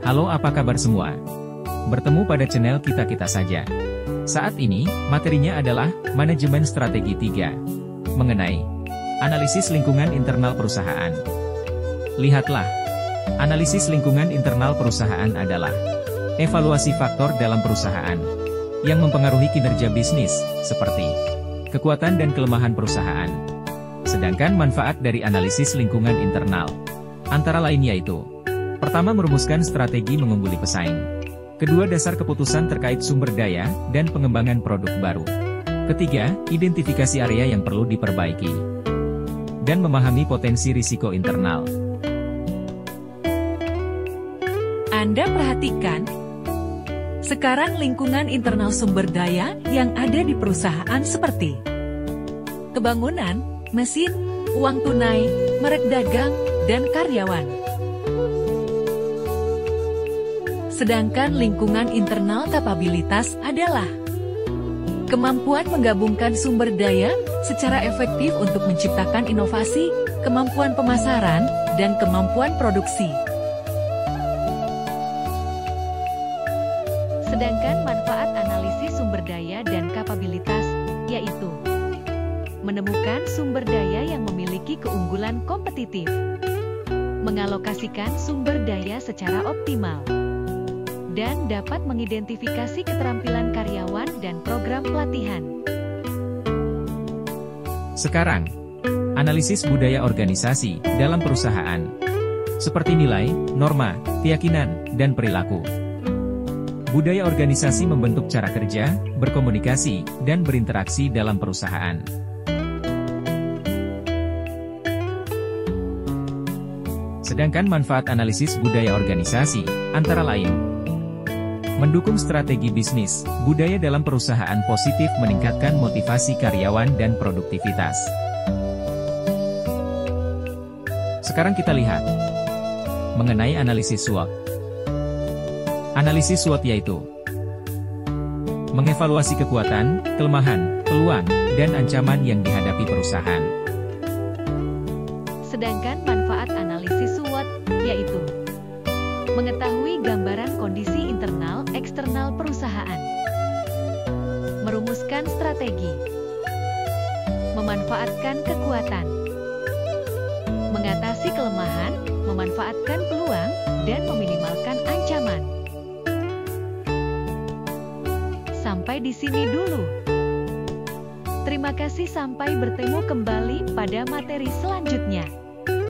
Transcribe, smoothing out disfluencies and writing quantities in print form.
Halo, apa kabar semua? Bertemu pada channel kita saja. Saat ini, materinya adalah Manajemen Strategi 3. Mengenai analisis lingkungan internal perusahaan. Lihatlah, analisis lingkungan internal perusahaan adalah evaluasi faktor dalam perusahaan yang mempengaruhi kinerja bisnis, seperti kekuatan dan kelemahan perusahaan. Sedangkan manfaat dari analisis lingkungan internal, antara lain yaitu: pertama, merumuskan strategi mengungguli pesaing. Kedua, dasar keputusan terkait sumber daya dan pengembangan produk baru. Ketiga, identifikasi area yang perlu diperbaiki. Dan memahami potensi risiko internal. Anda perhatikan, sekarang lingkungan internal sumber daya yang ada di perusahaan seperti kebangunan, mesin, uang tunai, merek dagang, dan karyawan. Sedangkan lingkungan internal kapabilitas adalah kemampuan menggabungkan sumber daya secara efektif untuk menciptakan inovasi, kemampuan pemasaran, dan kemampuan produksi. Sedangkan manfaat analisis sumber daya dan kapabilitas, yaitu menemukan sumber daya yang memiliki keunggulan kompetitif, mengalokasikan sumber daya secara optimal, dan dapat mengidentifikasi keterampilan karyawan dan program pelatihan. Sekarang, analisis budaya organisasi dalam perusahaan, seperti nilai, norma, keyakinan, dan perilaku. Budaya organisasi membentuk cara kerja, berkomunikasi, dan berinteraksi dalam perusahaan. Sedangkan manfaat analisis budaya organisasi, antara lain: mendukung strategi bisnis, budaya dalam perusahaan positif meningkatkan motivasi karyawan dan produktivitas. Sekarang kita lihat mengenai analisis SWOT. Analisis SWOT yaitu mengevaluasi kekuatan, kelemahan, peluang, dan ancaman yang dihadapi perusahaan. Sedangkan manfaat analisis SWOT yaitu mengetahui gambaran kondisi internal, eksternal perusahaan, merumuskan strategi, memanfaatkan kekuatan, mengatasi kelemahan, memanfaatkan peluang, dan meminimalkan ancaman. Sampai di sini dulu. Terima kasih, sampai bertemu kembali pada materi selanjutnya.